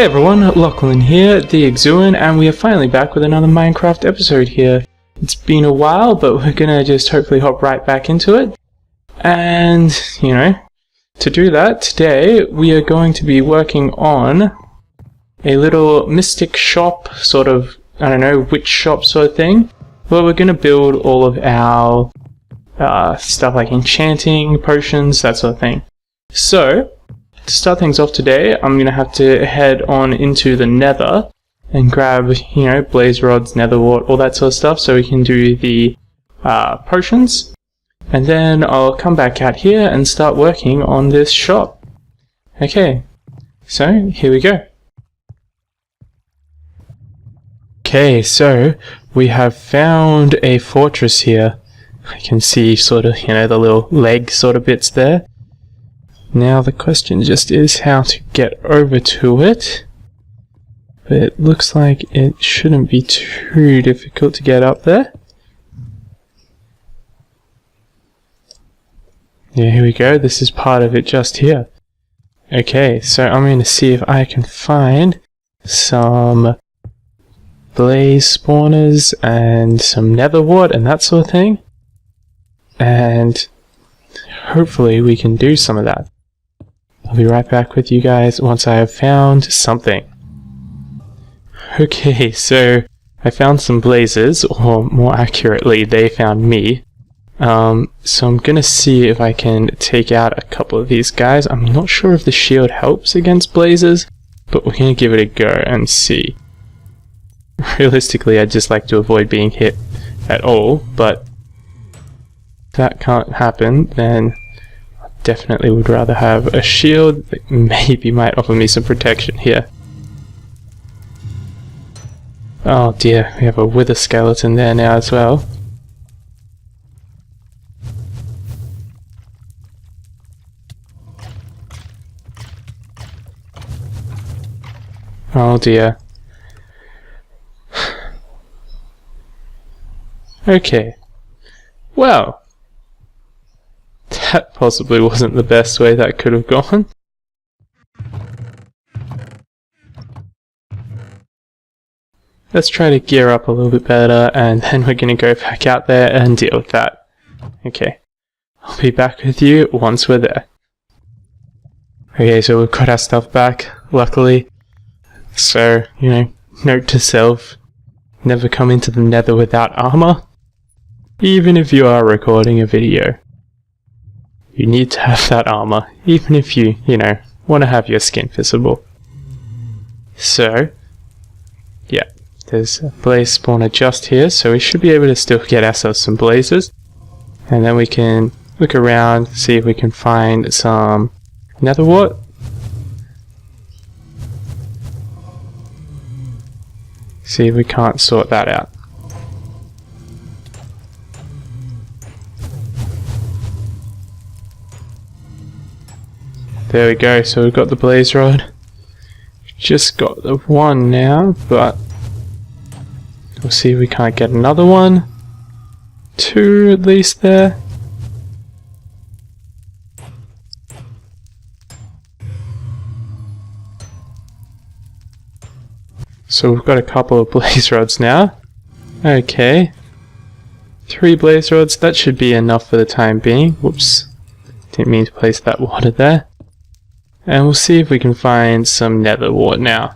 Hey everyone, Lachlan here, the Exuan, and we are finally back with another Minecraft episode here. It's been a while, but we're gonna just hopefully hop right back into it. And, to do that, today we are going to be working on a little mystic shop, sort of, I don't know, witch shop sort of thing, where we're gonna build all of our stuff like enchanting, potions, that sort of thing. So, to start things off today, I'm going to have to head on into the nether and grab, blaze rods, nether wart, all that sort of stuff so we can do the potions. And then I'll come back out here and start working on this shop. Okay, so here we go. Okay, so we have found a fortress here. I can see sort of, the little leg sort of bits there. Now the question just is how to get over to it, but it looks like it shouldn't be too difficult to get up there. Yeah, here we go, this is part of it just here. Okay, so I'm going to see if I can find some blaze spawners and some nether wart and that sort of thing, and hopefully we can do some of that. I'll be right back with you guys once I have found something. Okay, so I found some blazes, or more accurately, they found me. So I'm gonna see if I can take out a couple of these guys. I'm not sure if the shield helps against blazes, but we're gonna give it a go and see. Realistically, I'd just like to avoid being hit at all, but if that can't happen, then definitely would rather have a shield that maybe might offer me some protection here. Oh dear, we have a wither skeleton there now as well. Oh dear. Okay. Well, that possibly wasn't the best way that could have gone. Let's try to gear up a little bit better, and then we're going to go back out there and deal with that. Okay, I'll be back with you once we're there. Okay, so we've got our stuff back, luckily. So, note to self, never come into the nether without armor. Even if you are recording a video. You need to have that armor, even if you, want to have your skin visible. So, yeah, there's a blaze spawner just here, so we should be able to still get ourselves some blazes. And then we can look around, see if we can find some nether wart. See if we can't sort that out. There we go, so we've got the blaze rod. Just got the one now, but we'll see if we can't get another one. Two at least there. So we've got a couple of blaze rods now. Okay. 3 blaze rods, that should be enough for the time being. Whoops. Didn't mean to place that water there. And we'll see if we can find some nether wart now.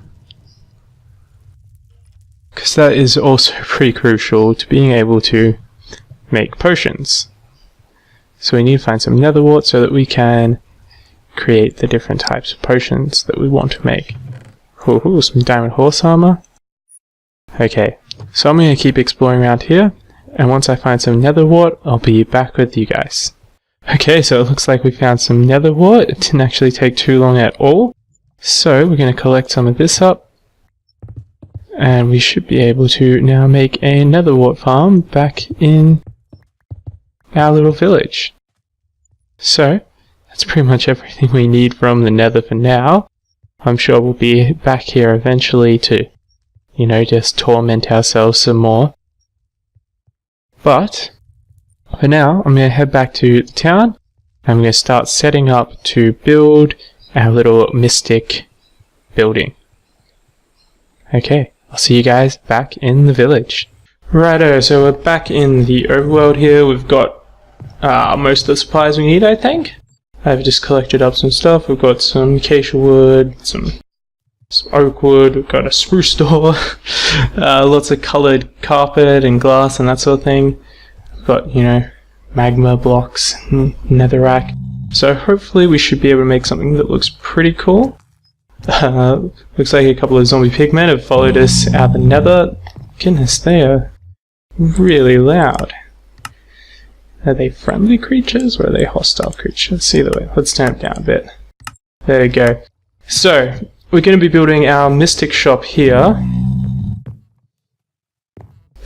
Because that is also pretty crucial to being able to make potions. So we need to find some nether wart so that we can create the different types of potions that we want to make. Ooh, some diamond horse armor. Okay, so I'm going to keep exploring around here, and once I find some nether wart, I'll be back with you guys. Okay, so it looks like we found some nether wart. It didn't actually take too long at all. So we're going to collect some of this up. And we should be able to now make a nether wart farm back in our little village. So, that's pretty much everything we need from the nether for now. I'm sure we'll be back here eventually to, just torment ourselves some more. But for now, I'm going to head back to the town. I'm going to start setting up to build our little mystic building. Okay, I'll see you guys back in the village. Righto, so we're back in the overworld here. We've got most of the supplies we need, I think. I've just collected up some stuff. We've got some acacia wood, some oak wood, we've got a spruce door, lots of coloured carpet and glass and that sort of thing. We've got, you know, magma blocks, netherrack. So hopefully we should be able to make something that looks pretty cool. Looks like a couple of zombie pigmen have followed us out the nether. Goodness, they are really loud. Are they friendly creatures or are they hostile creatures? Either way, let's turn it down a bit. There we go. So, we're going to be building our mystic shop here.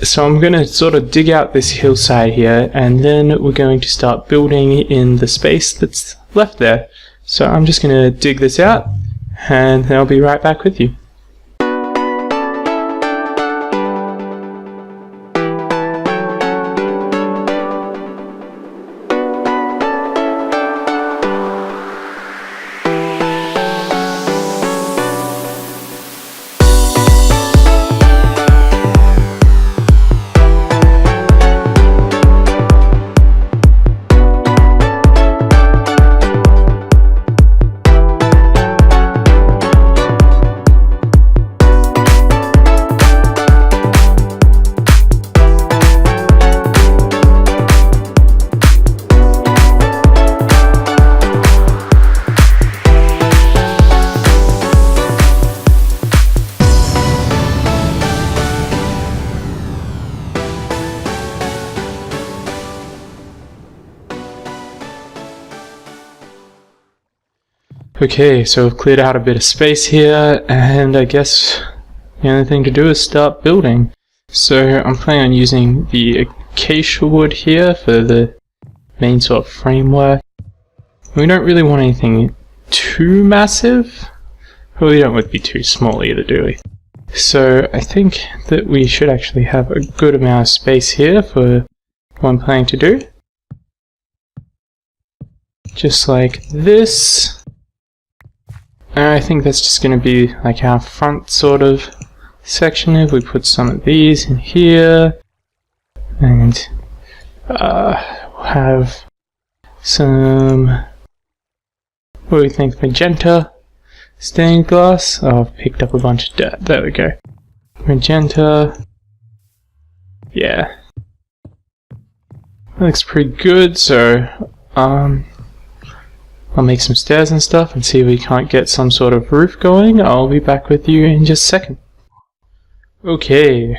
So I'm going to sort of dig out this hillside here, and then we're going to start building in the space that's left there. So I'm just going to dig this out, and then I'll be right back with you. Okay, so we've cleared out a bit of space here, and I guess the only thing to do is start building. So I'm planning on using the acacia wood here for the main sort of framework. We don't really want anything too massive, but we don't want to be too small either, do we? So I think that we should actually have a good amount of space here for what I'm planning to do. Just like this. And I think that's just going to be like our front sort of section. If we put some of these in here, and we'll have some, what do we think, magenta stained glass. Oh, I've picked up a bunch of dirt. There we go. Magenta. Yeah. That looks pretty good, so I'll make some stairs and stuff and see if we can't get some sort of roof going. I'll be back with you in just a second. Okay,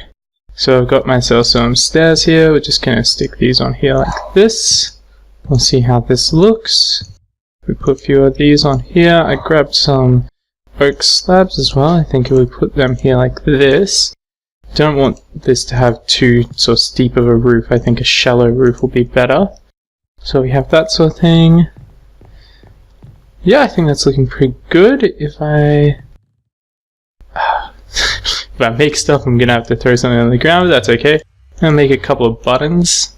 so I've got myself some stairs here. We're just going to stick these on here like this. We'll see how this looks. We put a few of these on here. I grabbed some oak slabs as well. I think if we put them here like this. Don't want this to have too sort of steep of a roof. I think a shallow roof will be better. So we have that sort of thing. Yeah, I think that's looking pretty good. If I make stuff, I'm gonna have to throw something on the ground, but that's okay. I'm gonna make a couple of buttons.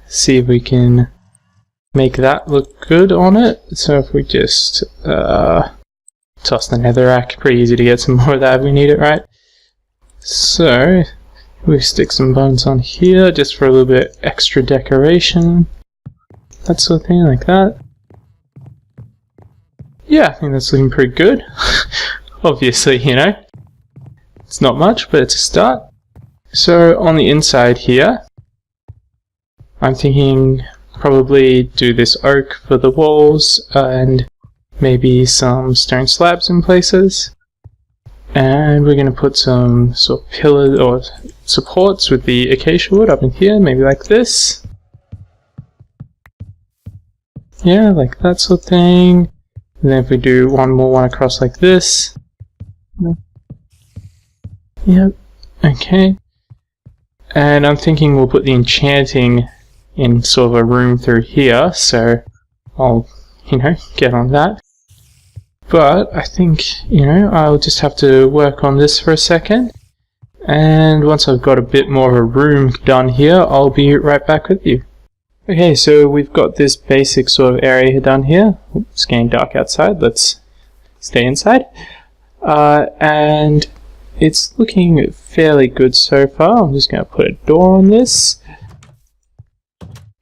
See if we can make that look good on it. So if we just toss the netherrack, pretty easy to get some more of that if we need it, right? So we stick some buttons on here just for a little bit extra decoration. That sort of thing, like that. Yeah, I think that's looking pretty good. Obviously, you know, it's not much, but it's a start. So on the inside here, I'm thinking probably do this oak for the walls and maybe some stone slabs in places. And we're going to put some sort of pillars or supports with the acacia wood up in here, maybe like this. Yeah, like that sort of thing. And then if we do one more one across like this. Yep, okay. And I'm thinking we'll put the enchanting in sort of a room through here, so I'll, you know, get on that. But I think, you know, I'll just have to work on this for a second. And once I've got a bit more of a room done here, I'll be right back with you. Okay, so we've got this basic sort of area done here. Oops, it's getting dark outside, let's stay inside. And it's looking fairly good so far. I'm just going to put a door on this.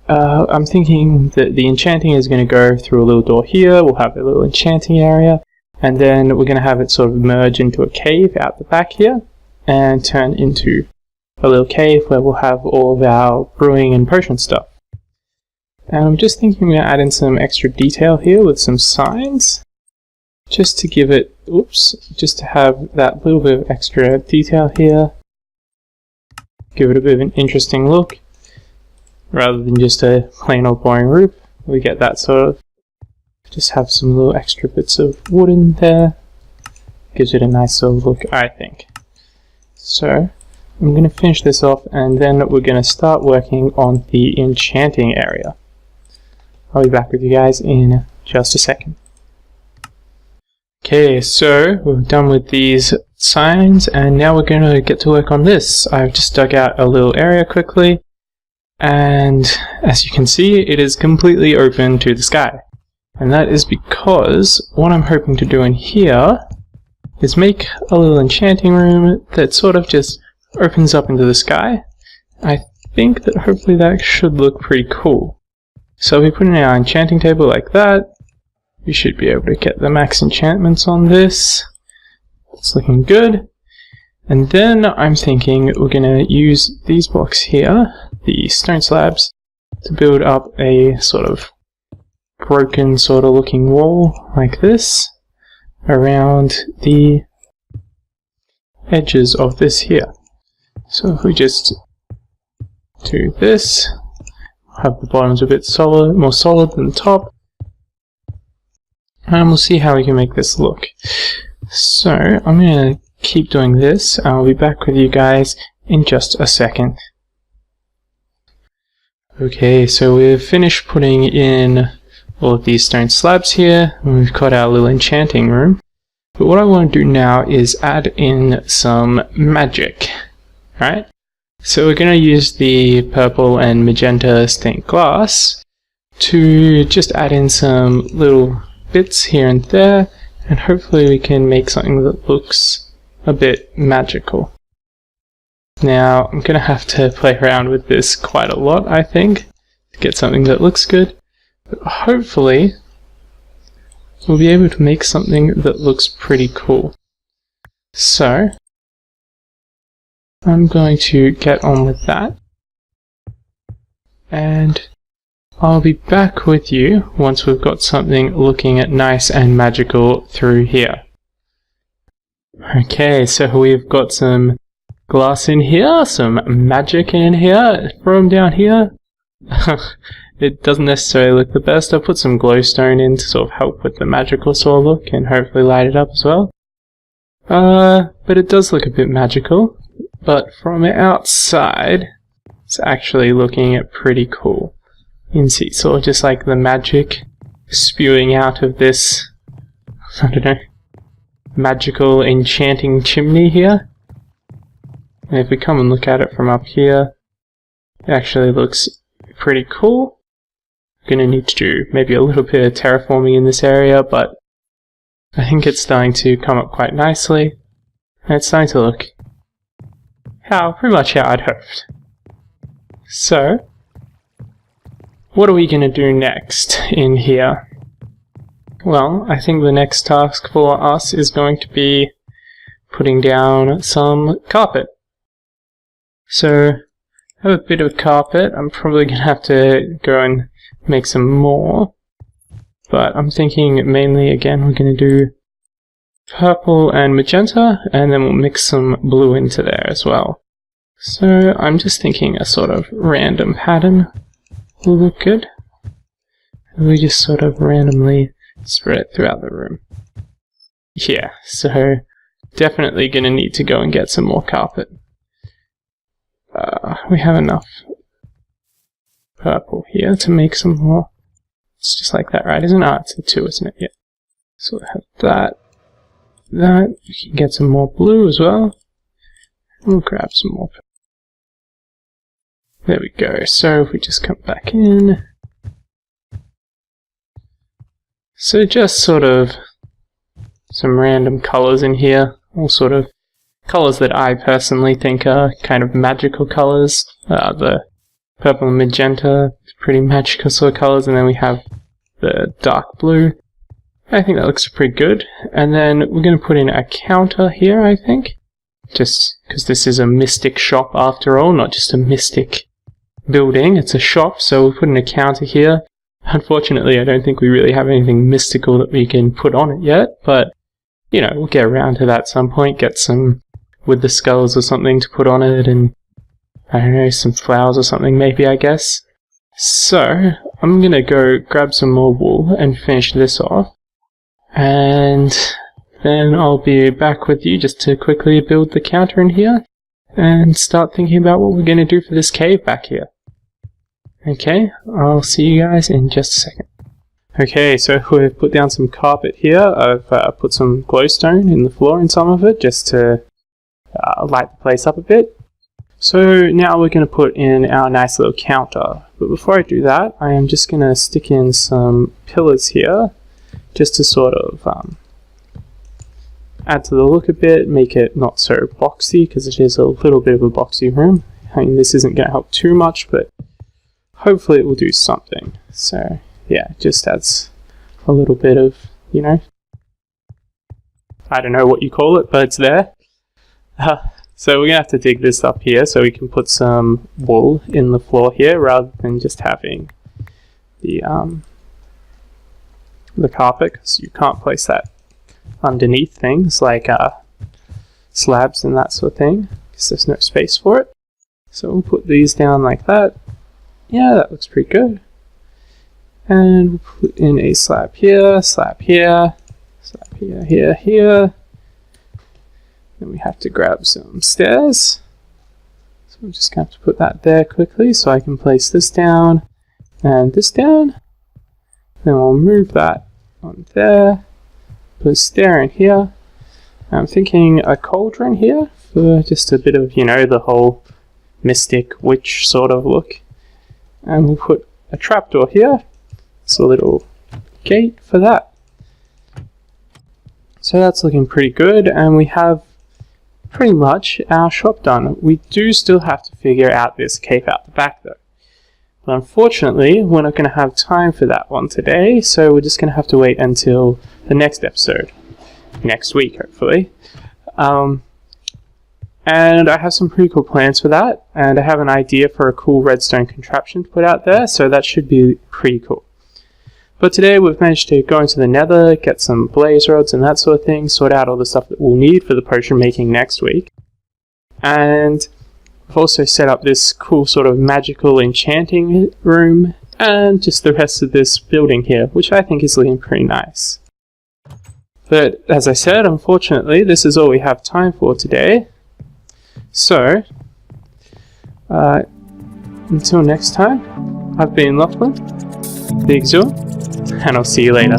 I'm thinking that the enchanting is going to go through a little door here. We'll have a little enchanting area, and then we're going to have it sort of merge into a cave out the back here and turn into a little cave where we'll have all of our brewing and potion stuff. And I'm just thinking we're going to add in some extra detail here with some signs, just to give it, just to have that little bit of extra detail here, give it a bit of an interesting look. Rather than just a plain old boring roof, we get that sort of, just have some little extra bits of wood in there. Gives it a nice sort of look, I think. So, I'm going to finish this off and then we're going to start working on the enchanting area. I'll be back with you guys in just a second. Okay, so we're done with these signs and now we're going to get to work on this. I've just dug out a little area quickly. And as you can see, it is completely open to the sky. And that is because what I'm hoping to do in here is make a little enchanting room that sort of just opens up into the sky. I think that hopefully that should look pretty cool. So we put in our enchanting table like that. We should be able to get the max enchantments on this. It's looking good. And then I'm thinking we're going to use these blocks here, the stone slabs, to build up a sort of broken sort of looking wall like this around the edges of this here. So if we just do this, have the bottoms a bit solid, more solid than the top, and we'll see how we can make this look. So I'm going to keep doing this. I'll be back with you guys in just a second. Okay, so we've finished putting in all of these stone slabs here, and we've got our little enchanting room. But what I want to do now is add in some magic. Alright? So we're going to use the purple and magenta stained glass to just add in some little bits here and there, and hopefully we can make something that looks a bit magical. Now, I'm going to have to play around with this quite a lot, I think, to get something that looks good. But hopefully, we'll be able to make something that looks pretty cool. So, I'm going to get on with that. And I'll be back with you once we've got something looking nice and magical through here. Okay, so we've got some glass in here, some magic in here, from down here. It doesn't necessarily look the best. I'll put some glowstone in to sort of help with the magical sort of look and hopefully light it up as well. But it does look a bit magical, but from outside, it's actually looking pretty cool. You can see sort of just like the magic spewing out of this, I don't know, magical enchanting chimney here. And if we come and look at it from up here, it actually looks pretty cool. I'm going to need to do maybe a little bit of terraforming in this area, but I think it's starting to come up quite nicely. And it's starting to look pretty much how I'd hoped. So, what are we going to do next in here? Well, I think the next task for us is going to be putting down some carpet. So, I have a bit of carpet. I'm probably going to have to go and make some more. But I'm thinking mainly, again, we're going to do purple and magenta, and then we'll mix some blue into there as well. So, I'm just thinking a sort of random pattern will look good. And we just sort of randomly spread it throughout the room. Yeah, so definitely going to need to go and get some more carpet. We have enough purple here to make some more. It's just like that, right? Isn't it? Oh, it's a 2, isn't it? Yeah. So we'll have that. We can get some more blue as well. We'll grab some more. There we go. So if we just come back in. So just sort of some random colors in here, all sort of colours that I personally think are kind of magical colours. The purple and magenta, pretty magical sort of colours, and then we have the dark blue. I think that looks pretty good. And then we're going to put in a counter here, I think. Just because this is a mystic shop after all, not just a mystic building, it's a shop, so we'll put in a counter here. Unfortunately, I don't think we really have anything mystical that we can put on it yet, but, you know, we'll get around to that at some point, get some with the skulls or something to put on it, and, I don't know, some flowers or something maybe, I guess. So, I'm gonna go grab some more wool and finish this off, and then I'll be back with you just to quickly build the counter in here, and start thinking about what we're gonna do for this cave back here. Okay, I'll see you guys in just a second. Okay, so we've put down some carpet here. I've put some glowstone in the floor in some of it just to light the place up a bit. So now we're going to put in our nice little counter. But before I do that, I am just going to stick in some pillars here just to sort of add to the look a bit, make it not so boxy, because it is a little bit of a boxy room. I mean, this isn't going to help too much, but hopefully it will do something. So yeah, it just adds a little bit of, you know, I don't know what you call it, but it's there. So we're going to have to dig this up here so we can put some wool in the floor here rather than just having the carpet, because you can't place that underneath things like slabs and that sort of thing, because there's no space for it. So we'll put these down like that. Yeah, that looks pretty good. And we'll put in a slab here, slab here, slab here, here, here. Then we have to grab some stairs. So I'm just going to have to put that there quickly so I can place this down and this down. Then we'll move that on there. Put a stair in here. I'm thinking a cauldron here for just a bit of, you know, the whole mystic witch sort of look. And we'll put a trapdoor here. It's a little gate for that. So that's looking pretty good, and we have pretty much our shop done. We do still have to figure out this cave out the back though. But unfortunately, we're not going to have time for that one today, so we're just going to have to wait until the next episode. Next week, hopefully. And I have some pretty cool plans for that, and I have an idea for a cool redstone contraption to put out there, so that should be pretty cool. But today we've managed to go into the nether, get some blaze rods and that sort of thing, sort out all the stuff that we'll need for the potion making next week. And I've also set up this cool sort of magical enchanting room, and just the rest of this building here, which I think is looking pretty nice. But as I said, unfortunately, this is all we have time for today. So, until next time, I've been Lachlan, Big Zoo, and I'll see you later.